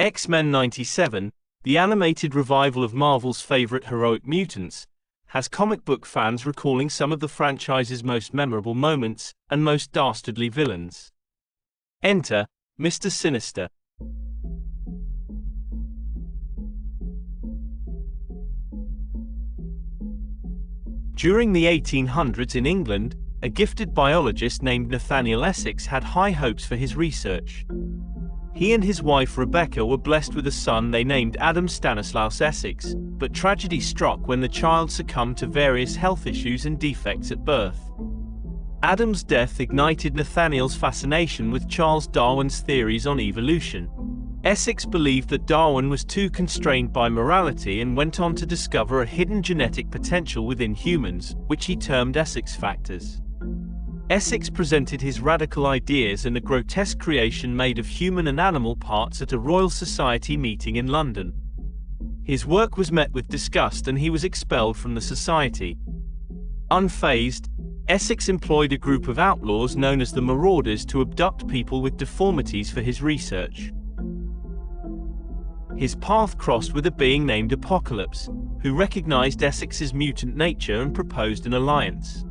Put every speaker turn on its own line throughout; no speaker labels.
X-Men '97, the animated revival of Marvel's favorite heroic mutants, has comic book fans recalling some of the franchise's most memorable moments and most dastardly villains. Enter Mr. Sinister. During the 1800s in England, a gifted biologist named Nathaniel Essex had high hopes for his research. He and his wife Rebecca were blessed with a son they named Adam Stanislaus Essex, but tragedy struck when the child succumbed to various health issues and defects at birth. Adam's death ignited Nathaniel's fascination with Charles Darwin's theories on evolution. Essex believed that Darwin was too constrained by morality and went on to discover a hidden genetic potential within humans, which he termed Essex factors. Essex presented his radical ideas in a grotesque creation made of human and animal parts at a Royal Society meeting in London. His work was met with disgust and he was expelled from the society. Unfazed, Essex employed a group of outlaws known as the Marauders to abduct people with deformities for his research. His path crossed with a being named Apocalypse, who recognized Essex's mutant nature and proposed an alliance.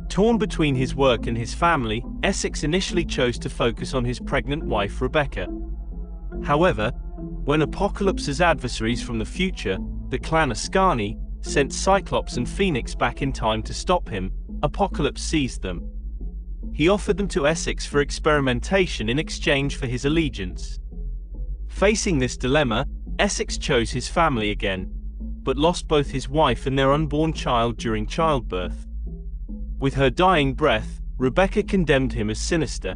Torn between his work and his family, Essex initially chose to focus on his pregnant wife Rebecca. However, when Apocalypse's adversaries from the future, the clan Ascani, sent Cyclops and Phoenix back in time to stop him, Apocalypse seized them. He offered them to Essex for experimentation in exchange for his allegiance. Facing this dilemma, Essex chose his family again, but lost both his wife and their unborn child during childbirth. With her dying breath, Rebecca condemned him as sinister.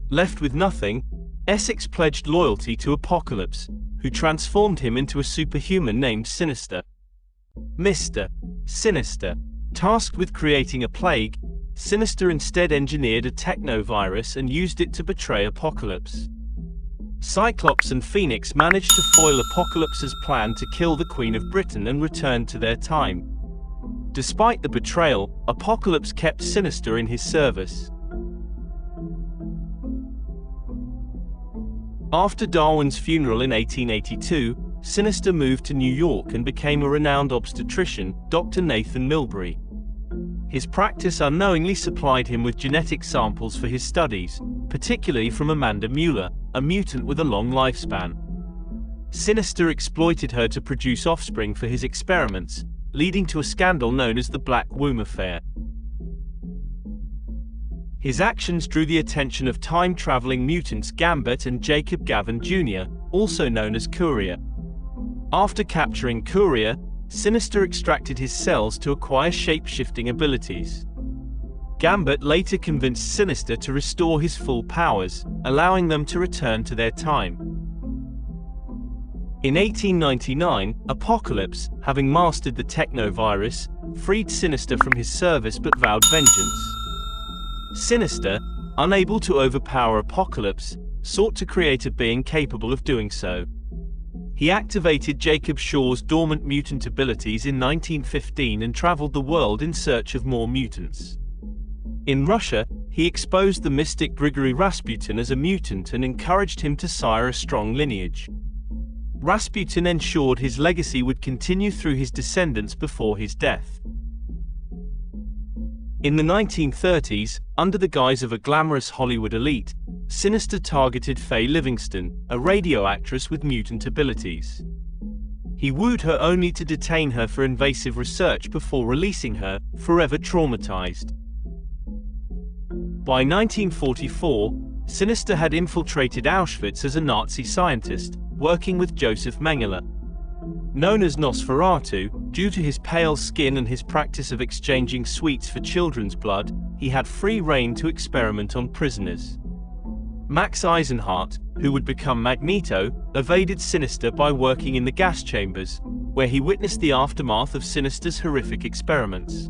Left with nothing, Essex pledged loyalty to Apocalypse, who transformed him into a superhuman named Sinister. Mr. Sinister. Tasked with creating a plague, Sinister instead engineered a technovirus and used it to betray Apocalypse. Cyclops and Phoenix managed to foil Apocalypse's plan to kill the Queen of Britain and return to their time. Despite the betrayal, Apocalypse kept Sinister in his service. After Darwin's funeral in 1882, Sinister moved to New York and became a renowned obstetrician, Dr. Nathan Milbury. His practice unknowingly supplied him with genetic samples for his studies, particularly from Amanda Mueller, a mutant with a long lifespan. Sinister exploited her to produce offspring for his experiments, leading to a scandal known as the Black Womb Affair. His actions drew the attention of time-traveling mutants Gambit and Jacob Gavin Jr., also known as Courier. After capturing Courier, Sinister extracted his cells to acquire shape-shifting abilities. Gambit later convinced Sinister to restore his full powers, allowing them to return to their time. In 1899, Apocalypse, having mastered the technovirus, freed Sinister from his service but vowed vengeance. Sinister, unable to overpower Apocalypse, sought to create a being capable of doing so. He activated Jacob Shaw's dormant mutant abilities in 1915 and traveled the world in search of more mutants. In Russia, he exposed the mystic Grigory Rasputin as a mutant and encouraged him to sire a strong lineage. Rasputin ensured his legacy would continue through his descendants before his death. In the 1930s, under the guise of a glamorous Hollywood elite, Sinister targeted Faye Livingston, a radio actress with mutant abilities. He wooed her only to detain her for invasive research before releasing her, forever traumatized. By 1944, Sinister had infiltrated Auschwitz as a Nazi scientist, working with Joseph Mengele. Known as Nosferatu, due to his pale skin and his practice of exchanging sweets for children's blood, he had free rein to experiment on prisoners. Max Eisenhardt, who would become Magneto, evaded Sinister by working in the gas chambers, where he witnessed the aftermath of Sinister's horrific experiments.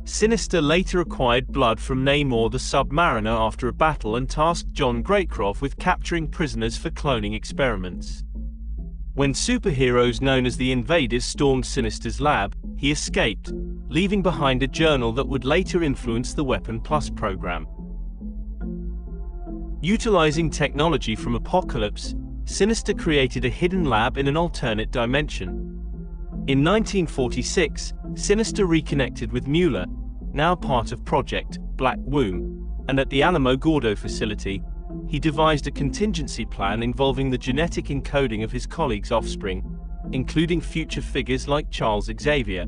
Sinister later acquired blood from Namor the Submariner after a battle and tasked John Greycroft with capturing prisoners for cloning experiments. When superheroes known as the Invaders stormed Sinister's lab, he escaped, leaving behind a journal that would later influence the Weapon Plus program. Utilizing technology from Apocalypse, Sinister created a hidden lab in an alternate dimension. In 1946, Sinister reconnected with Mueller, now part of Project Black Womb, and at the Alamo Gordo facility, he devised a contingency plan involving the genetic encoding of his colleagues' offspring, including future figures like Charles Xavier.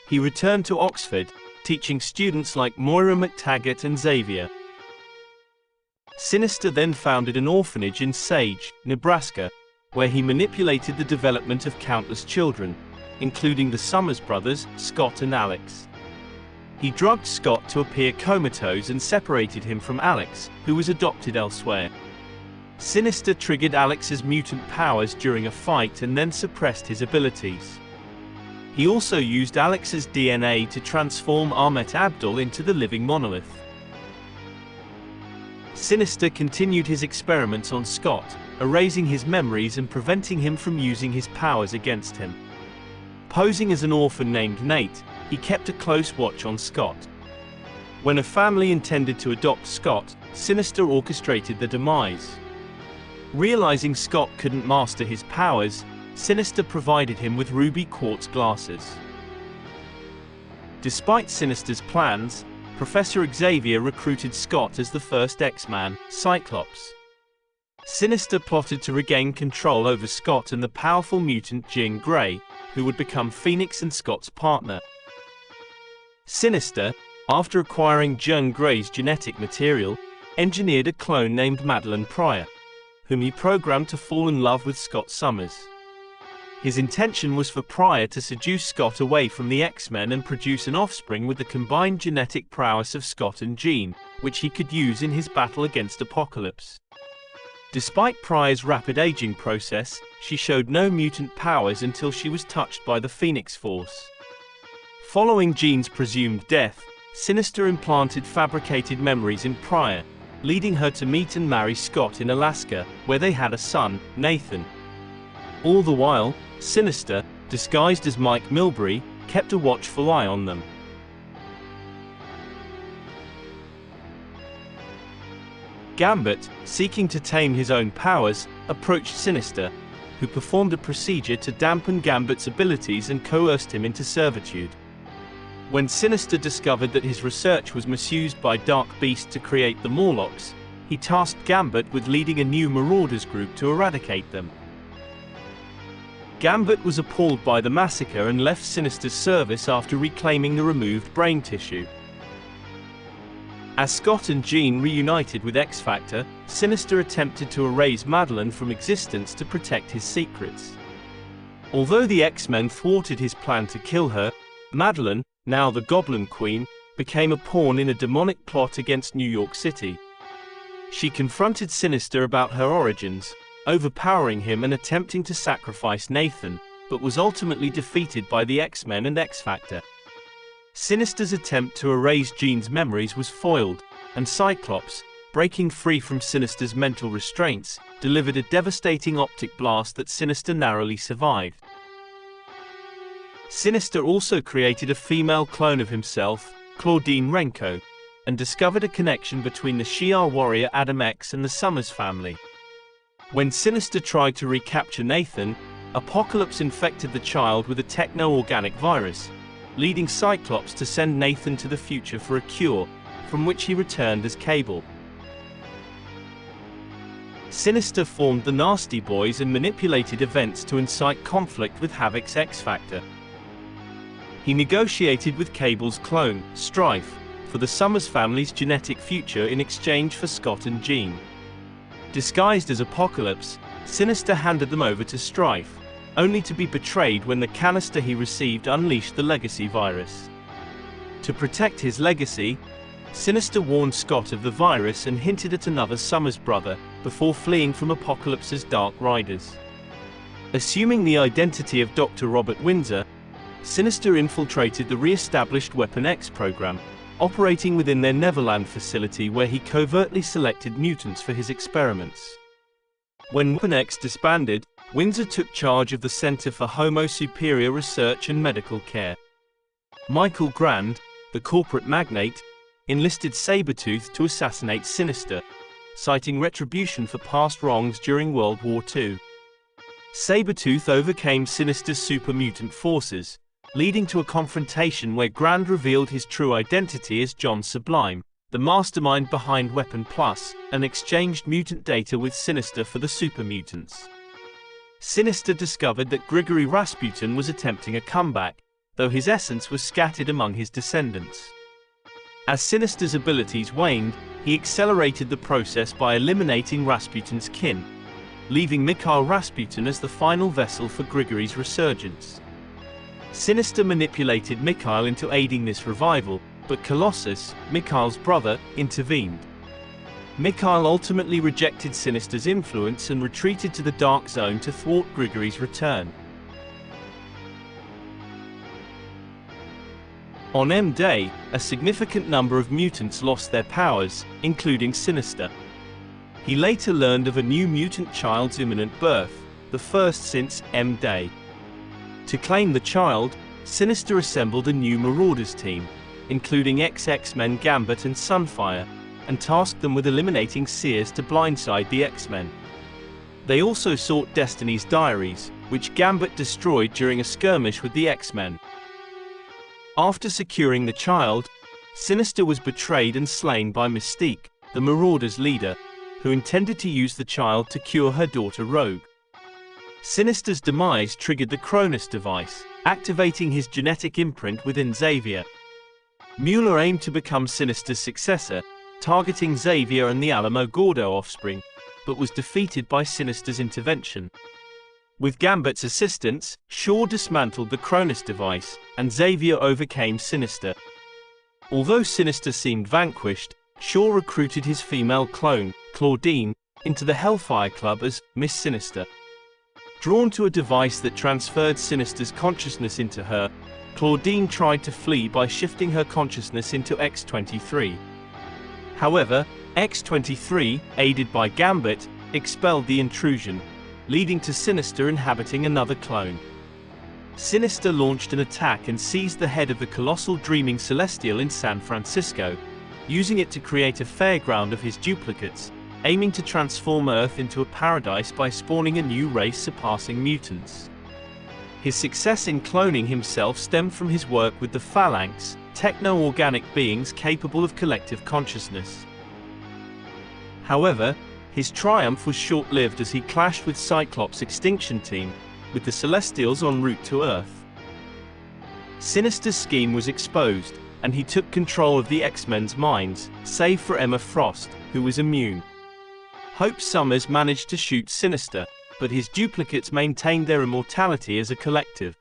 He returned to Oxford, teaching students like Moira McTaggart and Xavier. Sinister then founded an orphanage in Sage, Nebraska, where he manipulated the development of countless children, including the Summers brothers, Scott and Alex. He drugged Scott to appear comatose and separated him from Alex, who was adopted elsewhere. Sinister triggered Alex's mutant powers during a fight and then suppressed his abilities. He also used Alex's DNA to transform Ahmet Abdul into the living monolith. Sinister continued his experiments on Scott, erasing his memories and preventing him from using his powers against him. Posing as an orphan named Nate, he kept a close watch on Scott. When a family intended to adopt Scott, Sinister orchestrated the demise. Realizing Scott couldn't master his powers, Sinister provided him with ruby quartz glasses. Despite Sinister's plans, Professor Xavier recruited Scott as the first X-Man, Cyclops. Sinister plotted to regain control over Scott and the powerful mutant Jean Grey, who would become Phoenix and Scott's partner. Sinister, after acquiring Jean Grey's genetic material, engineered a clone named Madeline Pryor, whom he programmed to fall in love with Scott Summers. His intention was for Pryor to seduce Scott away from the X-Men and produce an offspring with the combined genetic prowess of Scott and Jean, which he could use in his battle against Apocalypse. Despite Pryor's rapid aging process, she showed no mutant powers until she was touched by the Phoenix Force. Following Jean's presumed death, Sinister implanted fabricated memories in Pryor, leading her to meet and marry Scott in Alaska, where they had a son, Nathan. All the while, Sinister, disguised as Mike Milbury, kept a watchful eye on them. Gambit, seeking to tame his own powers, approached Sinister, who performed a procedure to dampen Gambit's abilities and coerced him into servitude. When Sinister discovered that his research was misused by Dark Beast to create the Morlocks, he tasked Gambit with leading a new Marauders group to eradicate them. Gambit was appalled by the massacre and left Sinister's service after reclaiming the removed brain tissue. As Scott and Jean reunited with X-Factor, Sinister attempted to erase Madeline from existence to protect his secrets. Although the X-Men thwarted his plan to kill her, Madeline, now the Goblin Queen, became a pawn in a demonic plot against New York City. She confronted Sinister about her origins, overpowering him and attempting to sacrifice Nathan, but was ultimately defeated by the X-Men and X-Factor. Sinister's attempt to erase Jean's memories was foiled, and Cyclops, breaking free from Sinister's mental restraints, delivered a devastating optic blast that Sinister narrowly survived. Sinister also created a female clone of himself, Claudine Renko, and discovered a connection between the Shi'ar warrior Adam X and the Summers family. When Sinister tried to recapture Nathan, Apocalypse infected the child with a techno-organic virus, leading Cyclops to send Nathan to the future for a cure, from which he returned as Cable. Sinister formed the Nasty Boys and manipulated events to incite conflict with Havoc's X-Factor. He negotiated with Cable's clone, Strife, for the Summers family's genetic future in exchange for Scott and Jean. Disguised as Apocalypse, Sinister handed them over to Strife, only to be betrayed when the canister he received unleashed the legacy virus. To protect his legacy, Sinister warned Scott of the virus and hinted at another Summers brother, before fleeing from Apocalypse's Dark Riders. Assuming the identity of Dr. Robert Windsor, Sinister infiltrated the re-established Weapon X program, operating within their Neverland facility where he covertly selected mutants for his experiments. When Weapon X disbanded, Windsor took charge of the Center for Homo Superior Research and Medical Care. Michael Grand, the corporate magnate, enlisted Sabretooth to assassinate Sinister, citing retribution for past wrongs during World War II. Sabretooth overcame Sinister's super mutant forces, leading to a confrontation where Grand revealed his true identity as John Sublime, the mastermind behind Weapon Plus, and exchanged mutant data with Sinister for the super mutants. Sinister discovered that Grigory Rasputin was attempting a comeback, though his essence was scattered among his descendants. As Sinister's abilities waned, he accelerated the process by eliminating Rasputin's kin, leaving Mikhail Rasputin as the final vessel for Grigory's resurgence. Sinister manipulated Mikhail into aiding this revival, but Colossus, Mikhail's brother, intervened. Mikhail ultimately rejected Sinister's influence and retreated to the Dark Zone to thwart Grigory's return. On M-Day, a significant number of mutants lost their powers, including Sinister. He later learned of a new mutant child's imminent birth, the first since M-Day. To claim the child, Sinister assembled a new Marauders team, including X-Men Gambit and Sunfire, and tasked them with eliminating Seers to blindside the X-Men. They also sought Destiny's Diaries, which Gambit destroyed during a skirmish with the X-Men. After securing the child, Sinister was betrayed and slain by Mystique, the Marauders' leader, who intended to use the child to cure her daughter Rogue. Sinister's demise triggered the Cronus device, activating his genetic imprint within Xavier. Mueller aimed to become Sinister's successor, targeting Xavier and the Alamo-Gordo offspring, but was defeated by Sinister's intervention. With Gambit's assistance, Shaw dismantled the Cronus device, and Xavier overcame Sinister. Although Sinister seemed vanquished, Shaw recruited his female clone, Claudine, into the Hellfire Club as Miss Sinister. Drawn to a device that transferred Sinister's consciousness into her, Claudine tried to flee by shifting her consciousness into X-23. However, X-23, aided by Gambit, expelled the intrusion, leading to Sinister inhabiting another clone. Sinister launched an attack and seized the head of the colossal dreaming Celestial in San Francisco, using it to create a fairground of his duplicates, aiming to transform Earth into a paradise by spawning a new race surpassing mutants. His success in cloning himself stemmed from his work with the Phalanx, techno-organic beings capable of collective consciousness. However, his triumph was short-lived as he clashed with Cyclops' Extinction team, with the Celestials en route to Earth. Sinister's scheme was exposed, and he took control of the X-Men's minds, save for Emma Frost, who was immune. Hope Summers managed to shoot Sinister, but his duplicates maintained their immortality as a collective.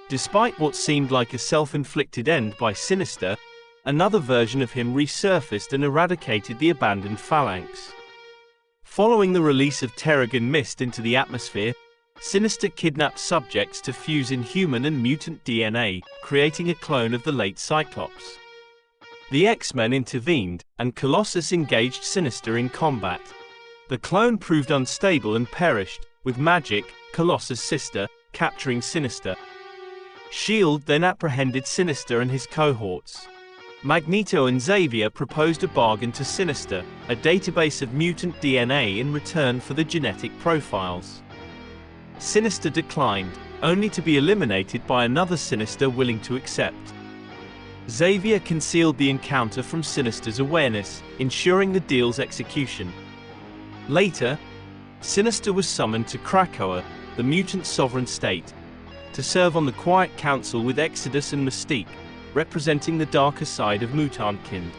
Despite what seemed like a self-inflicted end by Sinister, another version of him resurfaced and eradicated the abandoned Phalanx. Following the release of Terrigen Mist into the atmosphere, Sinister kidnapped subjects to fuse in human and mutant DNA, creating a clone of the late Cyclops. The X-Men intervened, and Colossus engaged Sinister in combat. The clone proved unstable and perished, with Magik, Colossus' sister, capturing Sinister. S.H.I.E.L.D. then apprehended Sinister and his cohorts. Magneto and Xavier proposed a bargain to Sinister, a database of mutant DNA in return for the genetic profiles. Sinister declined, only to be eliminated by another Sinister willing to accept. Xavier concealed the encounter from Sinister's awareness, ensuring the deal's execution. Later, Sinister was summoned to Krakoa, the mutant sovereign state, to serve on the Quiet Council with Exodus and Mystique, representing the darker side of Mutantkind.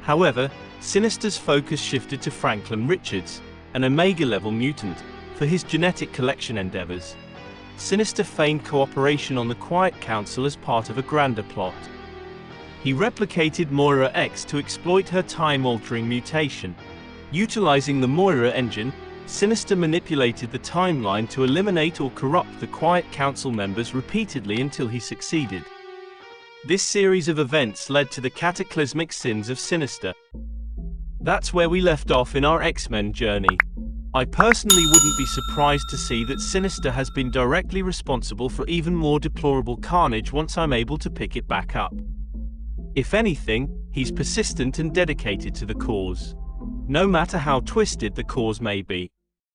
However, Sinister's focus shifted to Franklin Richards, an Omega-level mutant, for his genetic collection endeavors. Sinister feigned cooperation on the Quiet Council as part of a grander plot. He replicated Moira X to exploit her time-altering mutation. Utilizing the Moira engine, Sinister manipulated the timeline to eliminate or corrupt the Quiet Council members repeatedly until he succeeded. This series of events led to the cataclysmic sins of Sinister. That's where we left off in our X-Men journey. I personally wouldn't be surprised to see that Sinister has been directly responsible for even more deplorable carnage once I'm able to pick it back up. If anything, he's persistent and dedicated to the cause. No matter how twisted the cause may be.